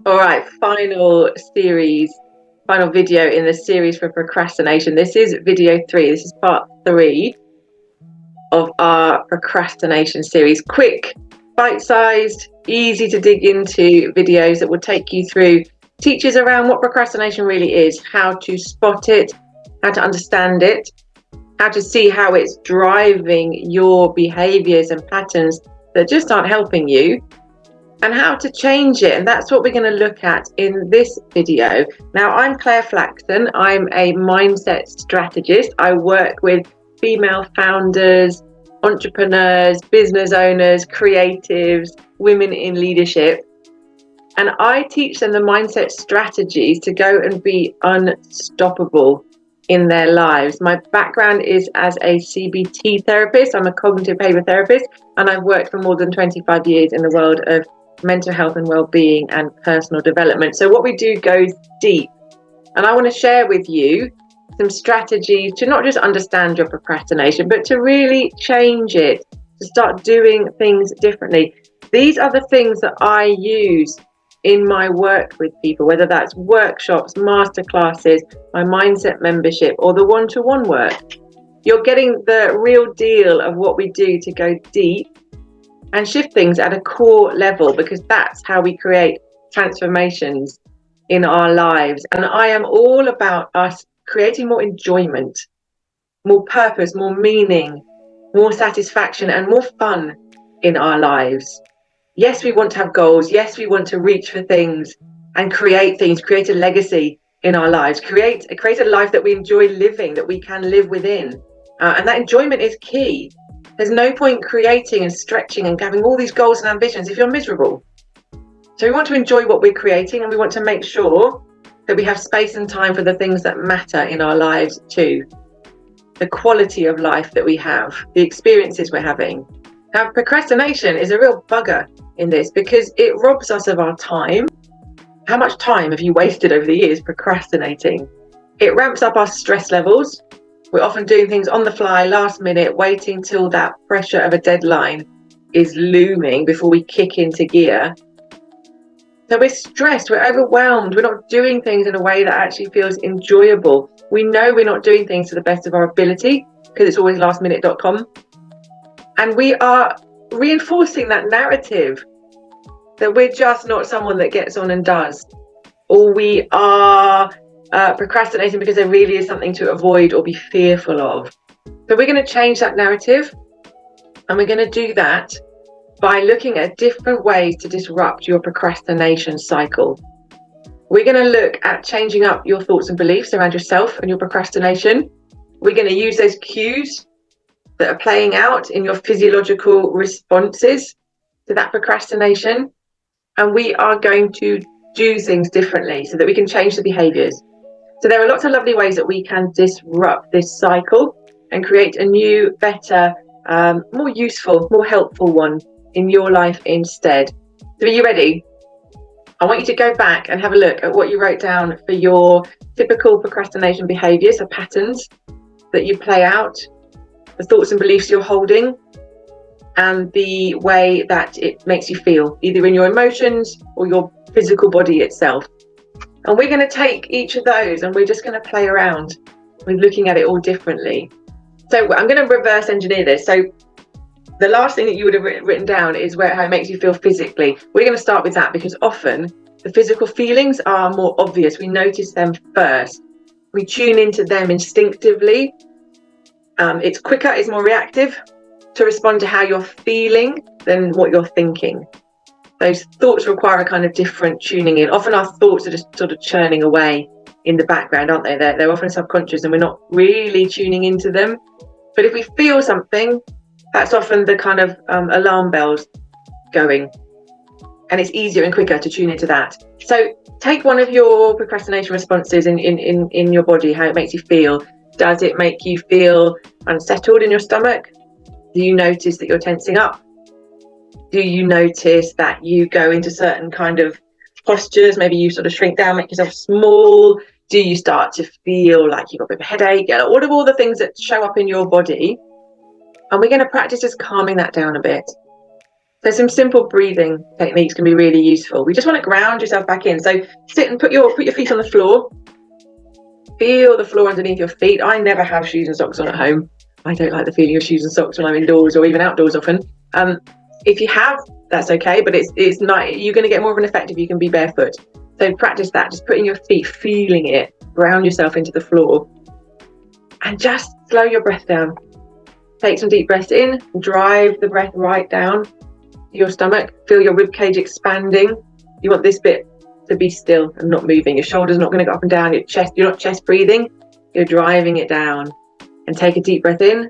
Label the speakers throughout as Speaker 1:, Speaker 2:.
Speaker 1: All right, final video in the series for procrastination. This is video 3. This is part 3 of our procrastination series. Quick, bite-sized, easy to dig into videos that will take you through, teaches around what procrastination really is, how to spot it, how to understand it, how to see how it's driving your behaviors and patterns that just aren't helping you, and how to change it. And that's what we're going to look at in this video. Now, I'm Clare Flaxen. I'm a mindset strategist. I work with female founders, entrepreneurs, business owners, creatives, women in leadership. And I teach them the mindset strategies to go and be unstoppable in their lives. My background is as a CBT therapist. I'm a cognitive behavioural therapist, and I've worked for more than 25 years in the world of mental health and well-being and personal development. So what we do goes deep, and I want to share with you some strategies to not just understand your procrastination, but to really change it, to start doing things differently. These are the things that I use in my work with people, whether that's workshops, masterclasses, my mindset membership, or the one-to-one work. You're getting the real deal of what we do to go deep and shift things at a core level, because that's how we create transformations in our lives. And I am all about us creating more enjoyment, more purpose, more meaning, more satisfaction, and more fun in our lives. Yes, we want to have goals. Yes, we want to reach for things and create things, create a legacy in our lives, create a life that we enjoy living, that we can live within. And that enjoyment is key. There's no point creating and stretching and having all these goals and ambitions if you're miserable. So we want to enjoy what we're creating, and we want to make sure that we have space and time for the things that matter in our lives too. The quality of life that we have, the experiences we're having. Now, procrastination is a real bugger in this because it robs us of our time. How much time have you wasted over the years procrastinating? It ramps up our stress levels. We're often doing things on the fly, last minute, waiting till that pressure of a deadline is looming before we kick into gear. So we're stressed, we're overwhelmed, we're not doing things in a way that actually feels enjoyable. We know we're not doing things to the best of our ability because it's always lastminute.com. And we are reinforcing that narrative that we're just not someone that gets on and does, or we are procrastinating because there really is something to avoid or be fearful of. So we're going to change that narrative, and we're going to do that by looking at different ways to disrupt your procrastination cycle. We're going to look at changing up your thoughts and beliefs around yourself and your procrastination. We're going to use those cues that are playing out in your physiological responses to that procrastination, and we are going to do things differently so that we can change the behaviors. So there are lots of lovely ways that we can disrupt this cycle and create a new, better, more useful, more helpful one in your life instead. So are you ready? I want you to go back and have a look at what you wrote down for your typical procrastination behaviors or patterns that you play out, the thoughts and beliefs you're holding, and the way that it makes you feel, either in your emotions or your physical body itself. And we're going to take each of those and we're just going to play around with looking at it all differently. So I'm going to reverse engineer this. So the last thing that you would have written down is how it makes you feel physically. We're going to start with that because often the physical feelings are more obvious. We notice them first. We tune into them instinctively. It's quicker, it's more reactive to respond to how you're feeling than what you're thinking. Those thoughts require a kind of different tuning in. Often our thoughts are just sort of churning away in the background, aren't they? They're often subconscious and we're not really tuning into them. But if we feel something, that's often the kind of alarm bells going. And it's easier and quicker to tune into that. So take one of your procrastination responses in your body, how it makes you feel. Does it make you feel unsettled in your stomach? Do you notice that you're tensing up? Do you notice that you go into certain kind of postures? Maybe you sort of shrink down, make yourself small. Do you start to feel like you've got a bit of a headache? What are all the things that show up in your body? And we're going to practice just calming that down a bit. So some simple breathing techniques can be really useful. We just want to ground yourself back in. So sit and put your feet on the floor. Feel the floor underneath your feet. I never have shoes and socks on at home. I don't like the feeling of shoes and socks when I'm indoors or even outdoors often. If you have, that's okay, but it's not, you're going to get more of an effect if you can be barefoot. So practice that, just putting your feet, feeling it, ground yourself into the floor, and just slow your breath down. Take some deep breaths in, drive the breath right down to your stomach. Feel your rib cage expanding. You want this bit to be still and not moving. Your shoulders not going to go up and down. Your chest, you're not chest breathing. You're driving it down. And take a deep breath in,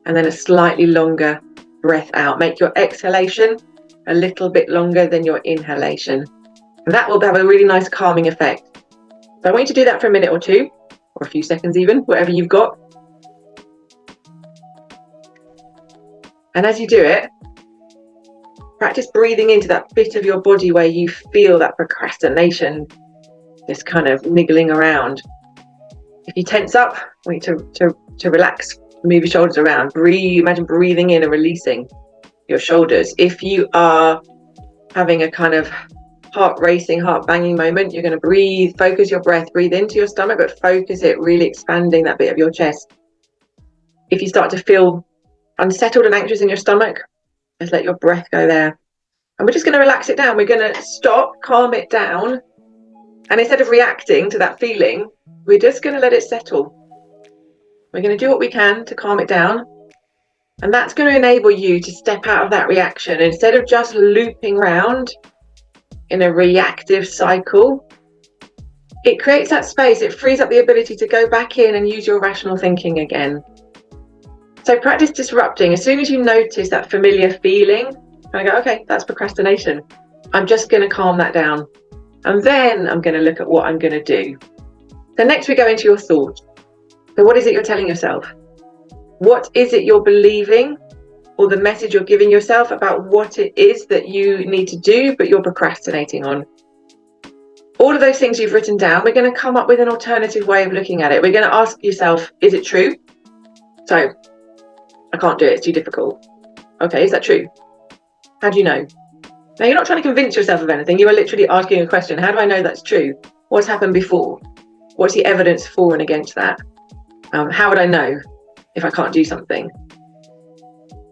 Speaker 1: and then a slightly longer breath out. Make your exhalation a little bit longer than your inhalation. And that will have a really nice calming effect. So I want you to do that for a minute or two, or a few seconds even, whatever you've got. And as you do it, practice breathing into that bit of your body where you feel that procrastination, this kind of niggling around. If you tense up, I want you to relax, move your shoulders around. Breathe, imagine breathing in and releasing your shoulders. If you are having a kind of heart racing, heart banging moment, you're going to breathe, focus your breath, breathe into your stomach, but focus it, really expanding that bit of your chest. If you start to feel unsettled and anxious in your stomach, just let your breath go there. And we're just going to relax it down. We're going to stop, calm it down. And instead of reacting to that feeling, we're just going to let it settle. We're going to do what we can to calm it down. And that's going to enable you to step out of that reaction. Instead of just looping around in a reactive cycle, it creates that space. It frees up the ability to go back in and use your rational thinking again. So practice disrupting. As soon as you notice that familiar feeling, I go, okay, that's procrastination. I'm just going to calm that down. And then I'm going to look at what I'm going to do. So next we go into your thoughts. So what is it you're telling yourself? What is it you're believing, or the message you're giving yourself about what it is that you need to do, but you're procrastinating on? All of those things you've written down, we're going to come up with an alternative way of looking at it. We're going to ask yourself, is it true? So, I can't do it, it's too difficult. Okay, is that true? How do you know? Now, you're not trying to convince yourself of anything. You are literally asking a question. How do I know that's true? What's happened before? What's the evidence for and against that? How would I know if I can't do something?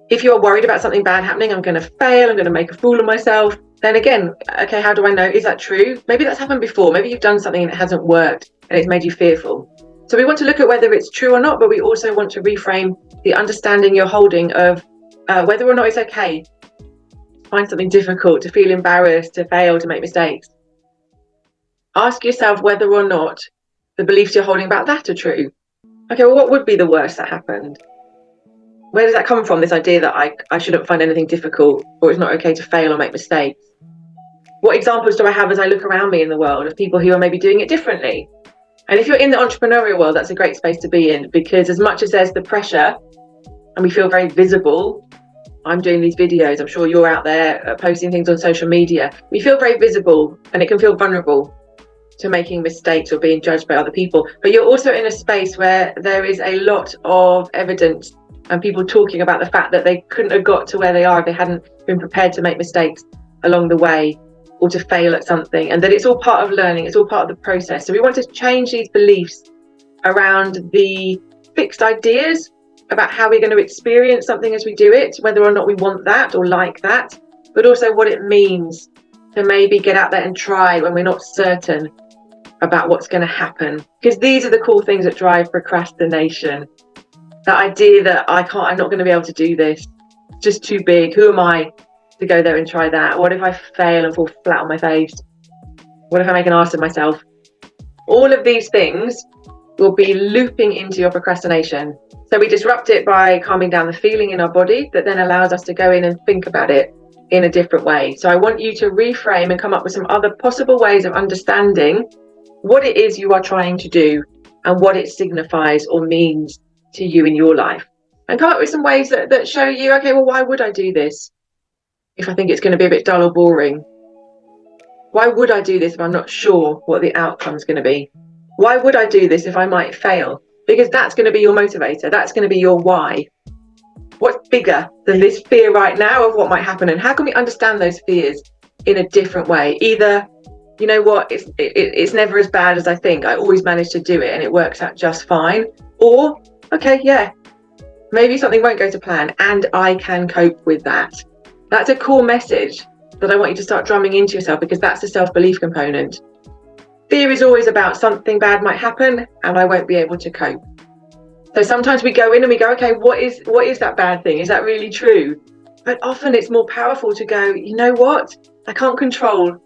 Speaker 1: If you're worried about something bad happening, I'm going to fail, I'm going to make a fool of myself, then again, okay, how do I know? Is that true? Maybe that's happened before. Maybe you've done something and it hasn't worked and it's made you fearful. So we want to look at whether it's true or not, but we also want to reframe the understanding you're holding of whether or not it's okay to find something difficult, to feel embarrassed, to fail, to make mistakes. Ask yourself whether or not the beliefs you're holding about that are true. Okay, well, what would be the worst that happened? Where does that come from, this idea that I shouldn't find anything difficult, or it's not okay to fail or make mistakes? What examples do I have as I look around me in the world of people who are maybe doing it differently? And if you're in the entrepreneurial world, that's a great space to be in, because as much as there's the pressure and we feel very visible, I'm doing these videos, I'm sure you're out there posting things on social media, we feel very visible and it can feel vulnerable to making mistakes or being judged by other people. But you're also in a space where there is a lot of evidence and people talking about the fact that they couldn't have got to where they are if they hadn't been prepared to make mistakes along the way or to fail at something, and that it's all part of learning, it's all part of the process. So we want to change these beliefs around the fixed ideas about how we're going to experience something as we do it, whether or not we want that or like that, but also what it means to maybe get out there and try when we're not certain about what's going to happen. Because these are the cool things that drive procrastination. The idea that I'm not going to be able to do this, it's just too big, who am I to go there and try that? What if I fail and fall flat on my face? What if I make an ass of myself? All of these things will be looping into your procrastination. So we disrupt it by calming down the feeling in our body that then allows us to go in and think about it in a different way. So I want you to reframe and come up with some other possible ways of understanding what it is you are trying to do and what it signifies or means to you in your life. And come up with some ways that show you, okay, well, why would I do this if I think it's going to be a bit dull or boring? Why would I do this if I'm not sure what the outcome's going to be? Why would I do this if I might fail? Because that's going to be your motivator. That's going to be your why. What bigger than this fear right now of what might happen? And how can we understand those fears in a different way? Either, you know what, it's never as bad as I think. I always manage to do it and it works out just fine. Or, okay, yeah, maybe something won't go to plan and I can cope with that. That's a core message that I want you to start drumming into yourself, because that's the self-belief component. Fear is always about something bad might happen and I won't be able to cope. So sometimes we go in and we go, okay, what is that bad thing? Is that really true? But often it's more powerful to go, you know what? I can't control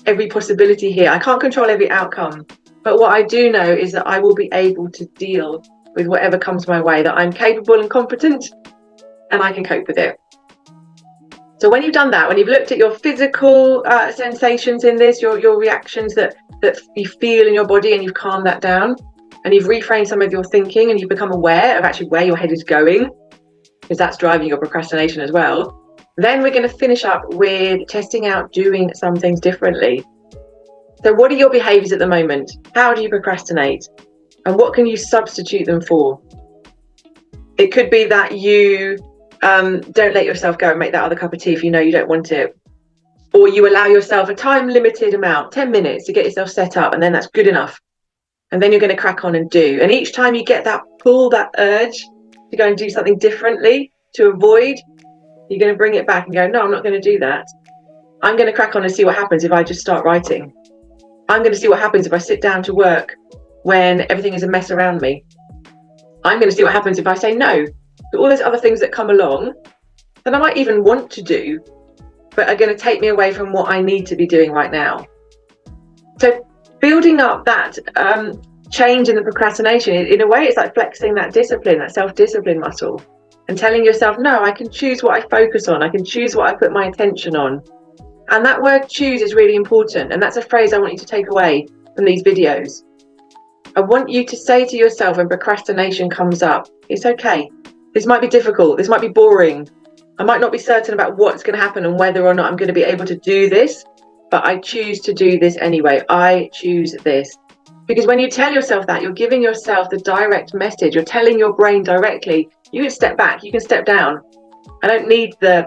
Speaker 1: every possibility here. I can't control every outcome. But what I do know is that I will be able to deal with whatever comes my way, that I'm capable and competent and I can cope with it. So when you've done that, when you've looked at your physical sensations in this, your reactions that you feel in your body, and you've calmed that down, and you've reframed some of your thinking, and you've become aware of actually where your head is going, because that's driving your procrastination as well, then we're going to finish up with testing out doing some things differently. So what are your behaviours at the moment? How do you procrastinate? And what can you substitute them for? It could be that you don't let yourself go and make that other cup of tea if you know you don't want it. Or you allow yourself a time limited amount, 10 minutes, to get yourself set up, and then that's good enough. And then you're going to crack on and do. And each time you get that pull, that urge to go and do something differently, to avoid, you're going to bring it back and go, no, I'm not going to do that. I'm going to crack on and see what happens if I just start writing. I'm going to see what happens if I sit down to work when everything is a mess around me. I'm going to see what happens if I say no to all those other things that come along that I might even want to do, but are going to take me away from what I need to be doing right now. So building up that change in the procrastination, in a way, it's like flexing that discipline, that self-discipline muscle, and telling yourself, no, I can choose what I focus on. I can choose what I put my attention on. And that word choose is really important. And that's a phrase I want you to take away from these videos. I want you to say to yourself when procrastination comes up, it's okay. This might be difficult. This might be boring. I might not be certain about what's going to happen and whether or not I'm going to be able to do this, but I choose to do this anyway. I choose this. Because when you tell yourself that, you're giving yourself the direct message. You're telling your brain directly, you can step back, you can step down. I don't need the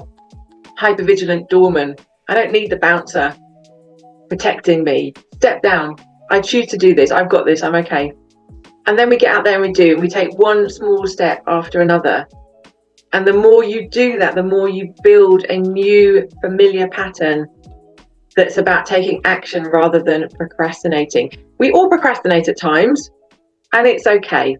Speaker 1: hypervigilant doorman. I don't need the bouncer protecting me. Step down. I choose to do this. I've got this. I'm okay. And then we get out there and we do. We take one small step after another. And the more you do that, the more you build a new familiar pattern that's about taking action rather than procrastinating. We all procrastinate at times, and it's okay.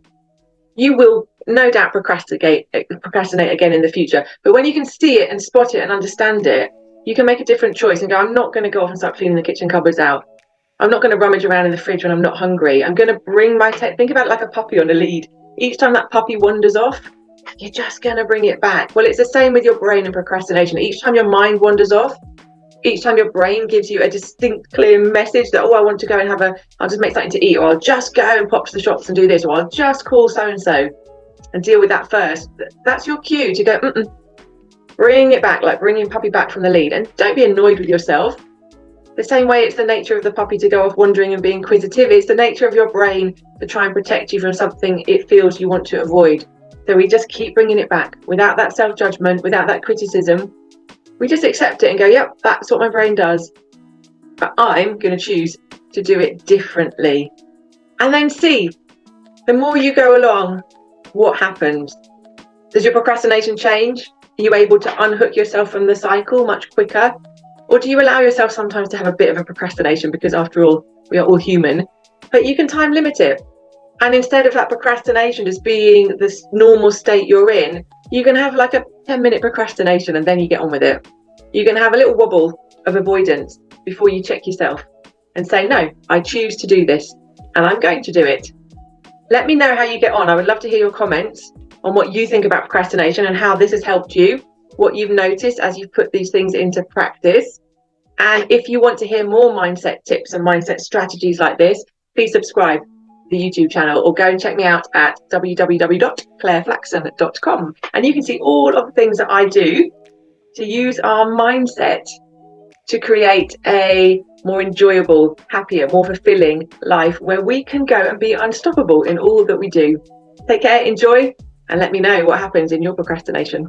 Speaker 1: You will no doubt procrastinate again in the future. But when you can see it and spot it and understand it, you can make a different choice and go, I'm not going to go off and start cleaning the kitchen cupboards out. I'm not going to rummage around in the fridge when I'm not hungry. I'm going to bring my think about it like a puppy on a lead. Each time that puppy wanders off, you're just going to bring it back. Well, it's the same with your brain and procrastination. Each time your mind wanders off, each time your brain gives you a distinct, clear message that, oh, I want to go and I'll just make something to eat, or I'll just go and pop to the shops and do this, or I'll just call so-and-so and deal with that first. That's your cue to go, bring it back, like bringing puppy back from the lead. And don't be annoyed with yourself. The same way it's the nature of the puppy to go off wandering and be inquisitive, it's the nature of your brain to try and protect you from something it feels you want to avoid. So we just keep bringing it back without that self-judgment, without that criticism. We just accept it and go, yep, that's what my brain does. But I'm going to choose to do it differently. And then see, the more you go along, what happens? Does your procrastination change? Are you able to unhook yourself from the cycle much quicker? Or do you allow yourself sometimes to have a bit of a procrastination, because after all, we are all human, but you can time limit it. And instead of that procrastination just being this normal state you're in, you can have like a 10-minute procrastination and then you get on with it. You can have a little wobble of avoidance before you check yourself and say, no, I choose to do this and I'm going to do it. Let me know how you get on. I would love to hear your comments on what you think about procrastination and how this has helped you, what you've noticed as you've put these things into practice. And if you want to hear more mindset tips and mindset strategies like this, please subscribe to the YouTube channel or go and check me out at www.clareflaxen.com. And you can see all of the things that I do to use our mindset to create a more enjoyable, happier, more fulfilling life where we can go and be unstoppable in all that we do. Take care, enjoy, and let me know what happens in your procrastination.